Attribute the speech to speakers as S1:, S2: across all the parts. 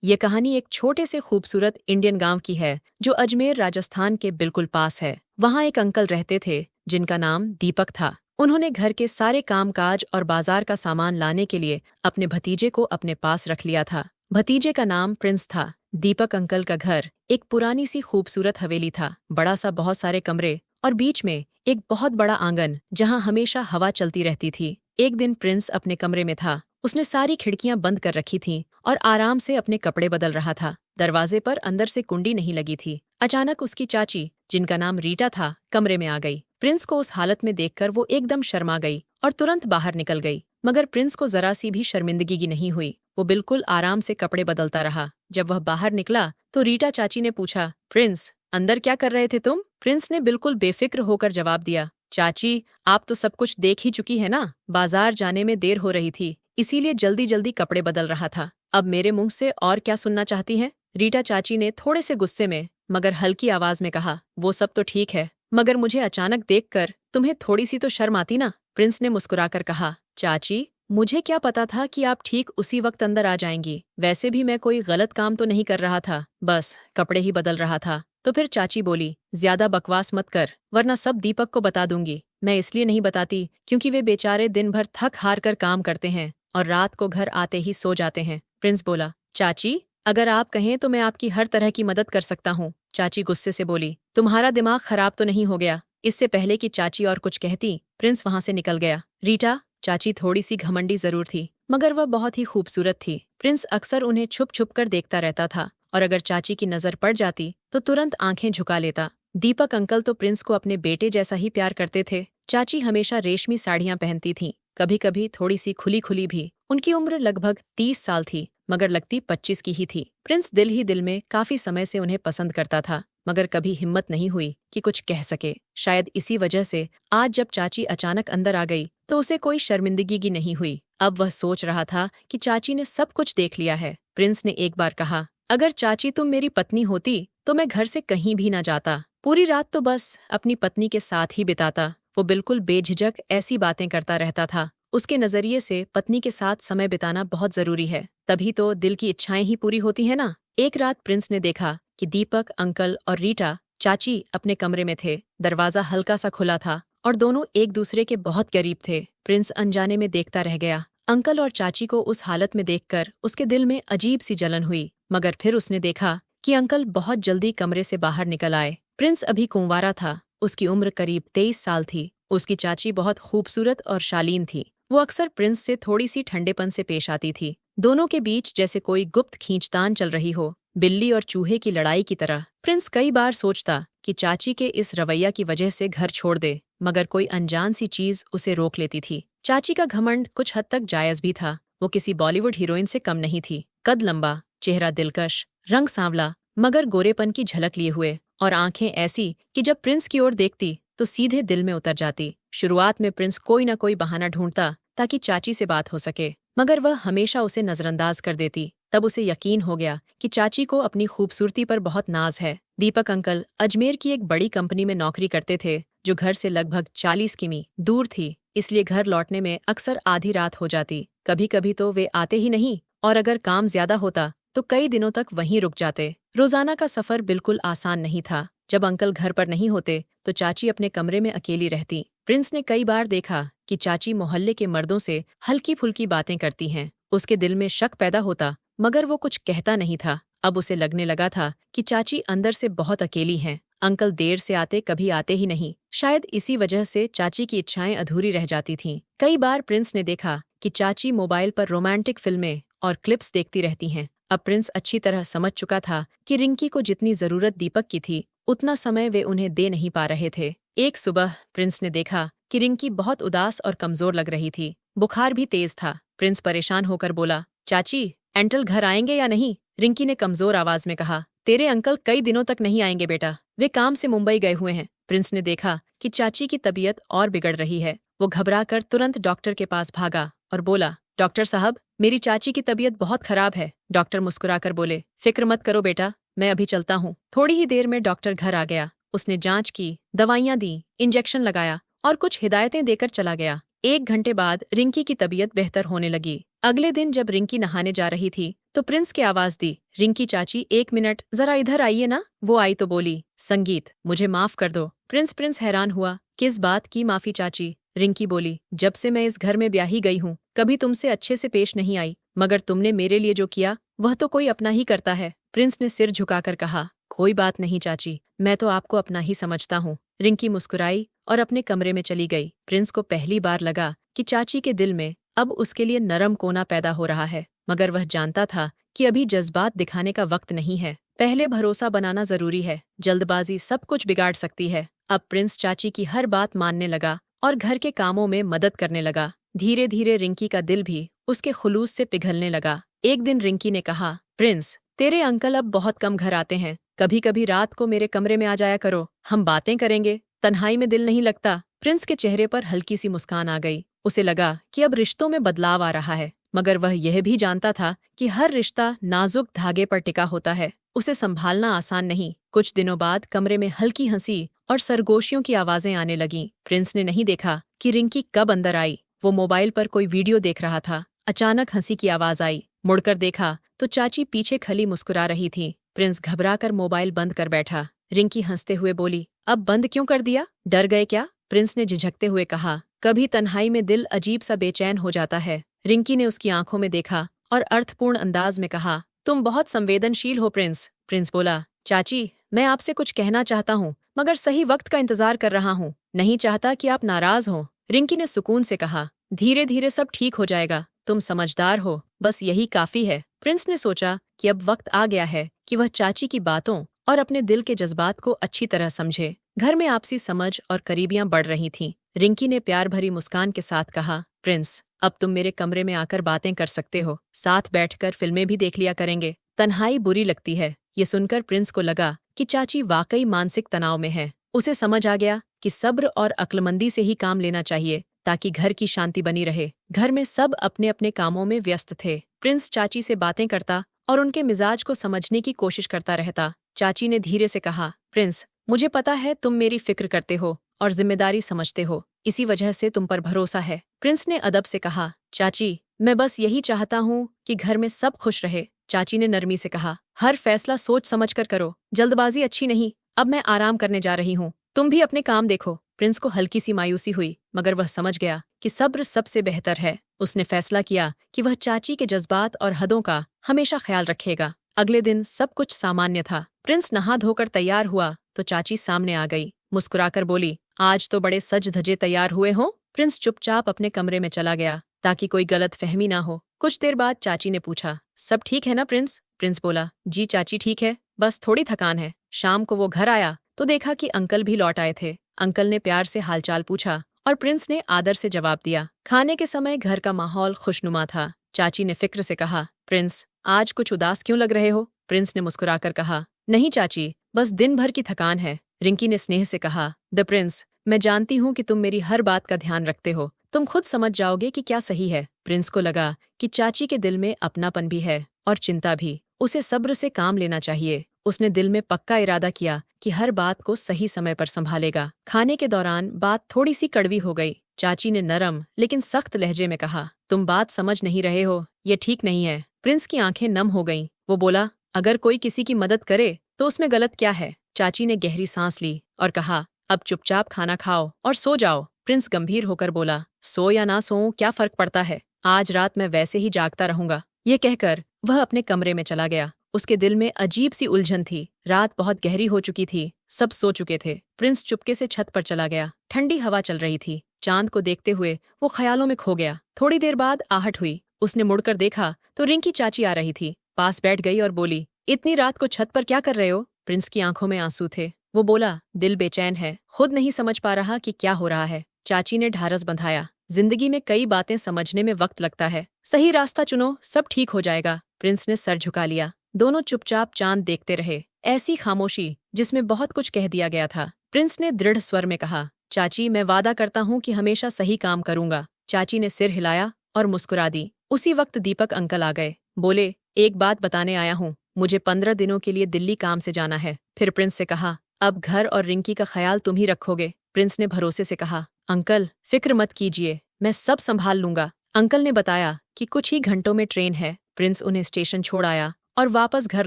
S1: ये कहानी एक छोटे से खूबसूरत इंडियन गांव की है जो अजमेर राजस्थान के बिल्कुल पास है। वहाँ एक अंकल रहते थे जिनका नाम दीपक था। उन्होंने घर के सारे कामकाज और बाजार का सामान लाने के लिए अपने भतीजे को अपने पास रख लिया था। भतीजे का नाम प्रिंस था। दीपक अंकल का घर एक पुरानी सी खूबसूरत हवेली था, बड़ा सा, बहुत सारे कमरे और बीच में एक बहुत बड़ा आंगन जहाँ हमेशा हवा चलती रहती थी। एक दिन प्रिंस अपने कमरे में था। उसने सारी खिड़कियां बंद कर रखी थीं और आराम से अपने कपड़े बदल रहा था। दरवाजे पर अंदर से कुंडी नहीं लगी थी। अचानक उसकी चाची, जिनका नाम रीटा था, कमरे में आ गई। प्रिंस को उस हालत में देखकर वो एकदम शर्मा गई और तुरंत बाहर निकल गई। मगर प्रिंस को जरा सी भी शर्मिंदगी नहीं हुई। वो बिल्कुल आराम से कपड़े बदलता रहा। जब वह बाहर निकला तो रीटा चाची ने पूछा, प्रिंस, अंदर क्या कर रहे थे तुम? प्रिंस ने बिल्कुल बेफिक्र होकर जवाब दिया, चाची, आप तो सब कुछ देख ही चुकी है ना। बाजार जाने में देर हो रही थी, इसीलिए जल्दी जल्दी कपड़े बदल रहा था। अब मेरे मुंह से और क्या सुनना चाहती हैं? रीटा चाची ने थोड़े से गुस्से में मगर हल्की आवाज में कहा, वो सब तो ठीक है, मगर मुझे अचानक देखकर तुम्हें थोड़ी सी तो शर्म आती ना। प्रिंस ने मुस्कुराकर कहा, चाची, मुझे क्या पता था कि आप ठीक उसी वक्त अंदर आ जाएंगी। वैसे भी मैं कोई गलत काम तो नहीं कर रहा था, बस कपड़े ही बदल रहा था। तो फिर चाची बोली, ज्यादा बकवास मत कर, वरना सब दीपक को बता दूंगी। मैं इसलिए नहीं बताती क्योंकि वे बेचारे दिन भर थक हार कर काम करते हैं और रात को घर आते ही सो जाते हैं। प्रिंस बोला, चाची, अगर आप कहें तो मैं आपकी हर तरह की मदद कर सकता हूँ। चाची गुस्से से बोली, तुम्हारा दिमाग खराब तो नहीं हो गया? इससे पहले कि चाची और कुछ कहती, प्रिंस वहां से निकल गया। रीटा चाची थोड़ी सी घमंडी जरूर थी, मगर वह बहुत ही खूबसूरत थी। प्रिंस अक्सर उन्हें छुप छुप कर देखता रहता था और अगर चाची की नजर पड़ जाती तो तुरंत आंखें झुका लेता। दीपक अंकल तो प्रिंस को अपने बेटे जैसा ही प्यार करते थे। चाची हमेशा रेशमी साड़ियां पहनती थीं, कभी कभी थोड़ी सी खुली खुली भी। उनकी उम्र लगभग 30 साल थी, मगर लगती 25 की ही थी। प्रिंस दिल ही दिल में काफी समय से उन्हें पसंद करता था, मगर कभी हिम्मत नहीं हुई कि कुछ कह सके। शायद इसी वजह से आज जब चाची अचानक अंदर आ गई तो उसे कोई शर्मिंदगी नहीं हुई। अब वह सोच रहा था कि चाची ने सब कुछ देख लिया है। प्रिंस ने एक बार कहा, अगर चाची तुम मेरी पत्नी होती तो मैं घर से कहीं भी ना जाता, पूरी रात तो बस अपनी पत्नी के साथ ही बिताता। वो बिल्कुल बेझिझक ऐसी बातें करता रहता था। उसके नजरिए से पत्नी के साथ समय बिताना बहुत जरूरी है, तभी तो दिल की इच्छाएं ही पूरी होती है ना। एक रात प्रिंस ने देखा कि दीपक अंकल और रीटा चाची अपने कमरे में थे। दरवाजा हल्का सा खुला था और दोनों एक दूसरे के बहुत करीब थे। प्रिंस अनजाने में देखता रह गया। अंकल और चाची को उस हालत में देखकर उसके दिल में अजीब सी जलन हुई, मगर फिर उसने देखा कि अंकल बहुत जल्दी कमरे से बाहर निकल आए। प्रिंस अभी कुंवारा था, उसकी उम्र करीब 23 साल थी। उसकी चाची बहुत खूबसूरत और शालीन थी। वो अक्सर प्रिंस से थोड़ी सी ठंडेपन से पेश आती थी। दोनों के बीच जैसे कोई गुप्त खींचतान चल रही हो, बिल्ली और चूहे की लड़ाई की तरह। प्रिंस कई बार सोचता कि चाची के इस रवैया की वजह से घर छोड़ दे, मगर कोई अनजान सी चीज उसे रोक लेती थी। चाची का घमंड कुछ हद तक जायज भी था। वो किसी बॉलीवुड हीरोइन से कम नहीं थी। कद लंबा, चेहरा दिलकश, रंग सांवला मगर गोरेपन की झलक लिए हुए और आंखें ऐसी कि जब प्रिंस की ओर देखती तो सीधे दिल में उतर जाती। शुरुआत में प्रिंस कोई न कोई बहाना ढूंढता ताकि चाची से बात हो सके, मगर वह हमेशा उसे नजरअंदाज कर देती। तब उसे यकीन हो गया कि चाची को अपनी खूबसूरती पर बहुत नाज है। दीपक अंकल अजमेर की एक बड़ी कंपनी में नौकरी करते थे जो घर से लगभग 40 किमी दूर थी, इसलिए घर लौटने में अक्सर आधी रात हो जाती। कभी कभी तो वे आते ही नहीं और अगर काम ज्यादा होता तो कई दिनों तक वहीं रुक जाते। रोजाना का सफर बिल्कुल आसान नहीं था। जब अंकल घर पर नहीं होते तो चाची अपने कमरे में अकेली रहती। प्रिंस ने कई बार देखा कि चाची मोहल्ले के मर्दों से हल्की फुल्की बातें करती हैं। उसके दिल में शक पैदा होता, मगर वो कुछ कहता नहीं था। अब उसे लगने लगा था कि चाची अंदर से बहुत अकेली हैं। अंकल देर से आते, कभी आते ही नहीं। शायद इसी वजह से चाची की इच्छाएं अधूरी रह जाती थीं। कई बार प्रिंस ने देखा कि चाची मोबाइल पर रोमांटिक फिल्में और क्लिप्स देखती रहती हैं। अब प्रिंस अच्छी तरह समझ चुका था कि रिंकी को जितनी जरूरत दीपक की थी उतना समय वे उन्हें दे नहीं पा रहे थे। एक सुबह प्रिंस ने देखा कि रिंकी बहुत उदास और कमजोर लग रही थी। बुखार भी तेज था। प्रिंस परेशान होकर बोला, चाची, अंकल घर आएंगे या नहीं? रिंकी ने कमजोर आवाज में कहा, तेरे अंकल कई दिनों तक नहीं आएंगे बेटा, वे काम से मुंबई गए हुए हैं। प्रिंस ने देखा कि चाची की तबीयत और बिगड़ रही है। वो घबराकर तुरंत डॉक्टर के पास भागा और बोला, डॉक्टर साहब, मेरी चाची की तबीयत बहुत खराब है। डॉक्टर मुस्कुराकर बोले, फिक्र मत करो बेटा, मैं अभी चलता हूँ। थोड़ी ही देर में डॉक्टर घर आ गया। उसने जांच की, दवाइयां दी, इंजेक्शन लगाया और कुछ हिदायतें देकर चला गया। 1 घंटे बाद रिंकी की तबीयत बेहतर होने लगी। अगले दिन जब रिंकी नहाने जा रही थी तो प्रिंस की आवाज दी, रिंकी चाची 1 मिनट जरा इधर आइए ना। वो आई तो बोली, संगीत मुझे माफ कर दो। प्रिंस हैरान हुआ, किस बात की माफी चाची? रिंकी बोली, जब से मैं इस घर में ब्याही गई हूँ कभी तुमसे अच्छे से पेश नहीं आई, मगर तुमने मेरे लिए जो किया वह तो कोई अपना ही करता है। प्रिंस ने सिर झुकाकर कहा, कोई बात नहीं चाची, मैं तो आपको अपना ही समझता हूँ। रिंकी मुस्कुराई और अपने कमरे में चली गई। प्रिंस को पहली बार लगा कि चाची के दिल में अब उसके लिए नरम कोना पैदा हो रहा है, मगर वह जानता था कि अभी जज्बात दिखाने का वक्त नहीं है। पहले भरोसा बनाना जरूरी है, जल्दबाजी सब कुछ बिगाड़ सकती है। अब प्रिंस चाची की हर बात मानने लगा और घर के कामों में मदद करने लगा। धीरे धीरे रिंकी का दिल भी उसके खुलूस से पिघलने लगा। एक दिन रिंकी ने कहा, प्रिंस तेरे अंकल अब बहुत कम घर आते हैं, कभी कभी रात को मेरे कमरे में आ जाया करो, हम बातें करेंगे, तन्हाई में दिल नहीं लगता। प्रिंस के चेहरे पर हल्की सी मुस्कान आ गई। उसे लगा कि अब रिश्तों में बदलाव आ रहा है, मगर वह यह भी जानता था कि हर रिश्ता नाजुक धागे पर टिका होता है, उसे संभालना आसान नहीं। कुछ दिनों बाद कमरे में हल्की हंसी और सरगोशियों की आवाजें आने लगीं। प्रिंस ने नहीं देखा कि रिंकी कब अंदर आई। वो मोबाइल पर कोई वीडियो देख रहा था। अचानक हंसी की आवाज आई। मुड़कर देखा तो चाची पीछे खली मुस्कुरा रही थी। प्रिंस घबराकर मोबाइल बंद कर बैठा। रिंकी हंसते हुए बोली, अब बंद क्यों कर दिया? डर गए क्या? प्रिंस ने झिझकते हुए कहा, कभी तन्हाई में दिल अजीब सा बेचैन हो जाता है। रिंकी ने उसकी आंखों में देखा और अर्थपूर्ण अंदाज में कहा, तुम बहुत संवेदनशील हो प्रिंस। प्रिंस बोला, चाची मैं आपसे कुछ कहना चाहता हूँ, मगर सही वक्त का इंतजार कर रहा हूँ, नहीं चाहता कि आप नाराज हो। रिंकी ने सुकून से कहा, धीरे धीरे सब ठीक हो जाएगा, तुम समझदार हो, बस यही काफी है। प्रिंस ने सोचा कि अब वक्त आ गया है कि वह चाची की बातों और अपने दिल के जज्बात को अच्छी तरह समझे। घर में आपसी समझ और करीबियां बढ़ रही थीं। रिंकी ने प्यार भरी मुस्कान के साथ कहा, प्रिंस अब तुम मेरे कमरे में आकर बातें कर सकते हो, साथ बैठकर फिल्में भी देख लिया करेंगे, तन्हाई बुरी लगती है। ये सुनकर प्रिंस को लगा कि चाची वाकई मानसिक तनाव में है। उसे समझ आ गया कि सब्र और अक्लमंदी से ही काम लेना चाहिए ताकि घर की शांति बनी रहे। घर में सब अपने अपने कामों में व्यस्त थे। प्रिंस चाची से बातें करता और उनके मिजाज को समझने की कोशिश करता रहता। चाची ने धीरे से कहा, प्रिंस मुझे पता है तुम मेरी फिक्र करते हो और जिम्मेदारी समझते हो, इसी वजह से तुम पर भरोसा है। प्रिंस ने अदब से कहा, चाची मैं बस यही चाहता हूँ कि घर में सब खुश रहे। चाची ने नरमी से कहा, हर फैसला सोच समझ कर करो, जल्दबाजी अच्छी नहीं। अब मैं आराम करने जा रही हूँ, तुम भी अपने काम देखो। प्रिंस को हल्की सी मायूसी हुई, मगर वह समझ गया कि सब्र सबसे बेहतर है। उसने फैसला किया कि वह चाची के जज्बात और हदों का हमेशा ख्याल रखेगा। अगले दिन सब कुछ सामान्य था। प्रिंस नहा धोकर तैयार हुआ तो चाची सामने आ गई। मुस्कुराकर बोली, आज तो बड़े सज धजे तैयार हुए हो। प्रिंस चुपचाप अपने कमरे में चला गया ताकि कोई गलत फहमी ना हो। कुछ देर बाद चाची ने पूछा, सब ठीक है ना प्रिंस? प्रिंस बोला, जी चाची ठीक है, बस थोड़ी थकान है। शाम को वो घर आया तो देखा कि अंकल भी लौट आए थे। अंकल ने प्यार से हालचाल पूछा और प्रिंस ने आदर से जवाब दिया। खाने के समय घर का माहौल खुशनुमा था। चाची ने फिक्र से कहा, प्रिंस आज कुछ उदास क्यों लग रहे हो? प्रिंस ने मुस्कुराकर कहा, नहीं चाची, बस दिन भर की थकान है। रिंकी ने स्नेह से कहा, द प्रिंस मैं जानती हूँ कि तुम मेरी हर बात का ध्यान रखते हो, तुम खुद समझ जाओगे कि क्या सही है। प्रिंस को लगा कि चाची के दिल में अपनापन भी है और चिंता भी, उसे सब्र से काम लेना चाहिए। उसने दिल में पक्का इरादा किया कि हर बात को सही समय पर संभालेगा। खाने के दौरान बात थोड़ी सी कड़वी हो गई। चाची ने नरम लेकिन सख्त लहजे में कहा, तुम बात समझ नहीं रहे हो, ये ठीक नहीं है। प्रिंस की आंखें नम हो गईं। वो बोला, अगर कोई किसी की मदद करे तो उसमें गलत क्या है? चाची ने गहरी सांस ली और कहा, अब चुपचाप खाना खाओ और सो जाओ। प्रिंस गंभीर होकर बोला, सो या ना सो क्या फर्क पड़ता है, आज रात मैं वैसे ही जागता रहूंगा। ये कहकर वह अपने कमरे में चला गया। उसके दिल में अजीब सी उलझन थी। रात बहुत गहरी हो चुकी थी, सब सो चुके थे। प्रिंस चुपके से छत पर चला गया। ठंडी हवा चल रही थी। चांद को देखते हुए वो ख्यालों में खो गया। थोड़ी देर बाद आहट हुई। उसने मुड़कर देखा तो रिंकी चाची आ रही थी। पास बैठ गई और बोली, इतनी रात को छत पर क्या कर रहे हो? प्रिंस की आंखों में आंसू थे। वो बोला, दिल बेचैन है, खुद नहीं समझ पा रहा कि क्या हो रहा है। चाची ने ढारस बंधाया, जिंदगी में कई बातें समझने में वक्त लगता है, सही रास्ता चुनो, सब ठीक हो जाएगा। प्रिंस ने सर झुका लिया। दोनों चुपचाप चांद देखते रहे। ऐसी खामोशी जिसमें बहुत कुछ कह दिया गया था। प्रिंस ने दृढ़ स्वर में कहा, चाची मैं वादा करता हूँ कि हमेशा सही काम करूंगा। चाची ने सिर हिलाया और मुस्कुरा दी। उसी वक्त दीपक अंकल आ गए। बोले, एक बात बताने आया हूँ, मुझे 15 दिनों के लिए दिल्ली काम से जाना है। फिर प्रिंस से कहा, अब घर और रिंकी का ख्याल तुम ही रखोगे। प्रिंस ने भरोसे से कहा, अंकल फिक्र मत कीजिए, मैं सब संभाल लूंगा। अंकल ने बताया कि कुछ ही घंटों में ट्रेन है। प्रिंस उन्हें स्टेशन छोड़ आया और वापस घर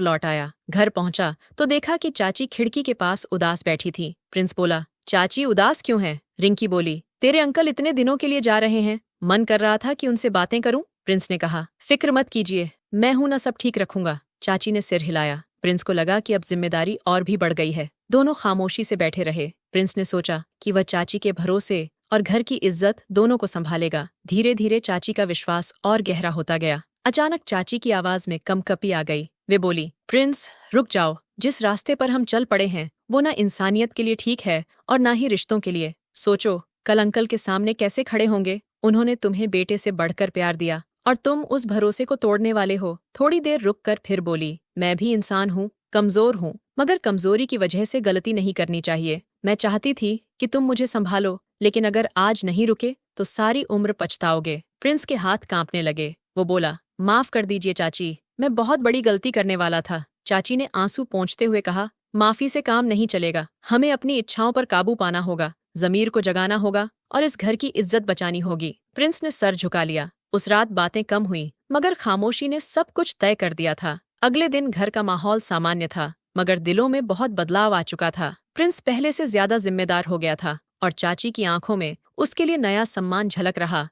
S1: लौट आया। घर पहुंचा तो देखा कि चाची खिड़की के पास उदास बैठी थी। प्रिंस बोला, चाची उदास क्यों है? रिंकी बोली, तेरे अंकल इतने दिनों के लिए जा रहे हैं, मन कर रहा था कि उनसे बातें करूं। प्रिंस ने कहा, फिक्र मत कीजिए, मैं हूं ना, सब ठीक रखूंगा। चाची ने सिर हिलाया। प्रिंस को लगा कि अब जिम्मेदारी और भी बढ़ गई है। दोनों खामोशी से बैठे रहे। प्रिंस ने सोचा कि वह चाची के भरोसे और घर की इज्जत दोनों को संभालेगा। धीरे धीरे चाची का विश्वास और गहरा होता गया। अचानक चाची की आवाज में कंपकपी आ गई। वे बोली, प्रिंस रुक जाओ, जिस रास्ते पर हम चल पड़े हैं वो ना इंसानियत के लिए ठीक है और ना ही रिश्तों के लिए। सोचो कल अंकल के सामने कैसे खड़े होंगे। उन्होंने तुम्हें बेटे से बढ़कर प्यार दिया और तुम उस भरोसे को तोड़ने वाले हो। थोड़ी देर रुककर फिर बोली, मैं भी इंसान हूँ, कमजोर हूँ, मगर कमजोरी की वजह से गलती नहीं करनी चाहिए। मैं चाहती थी कि तुम मुझे संभालो, लेकिन अगर आज नहीं रुके तो सारी उम्र पछताओगे। प्रिंस के हाथ कांपने लगे। वो बोला, माफ कर दीजिए चाची, मैं बहुत बड़ी गलती करने वाला था। चाची ने आंसू पोंछते हुए कहा, माफी से काम नहीं चलेगा, हमें अपनी इच्छाओं पर काबू पाना होगा, जमीर को जगाना होगा और इस घर की इज्जत बचानी होगी। प्रिंस ने सर झुका लिया। उस रात बातें कम हुई, मगर खामोशी ने सब कुछ तय कर दिया था। अगले दिन घर का माहौल सामान्य था, मगर दिलों में बहुत बदलाव आ चुका था। प्रिंस पहले से ज्यादा जिम्मेदार हो गया था और चाची की आंखों में उसके लिए नया सम्मान झलक रहा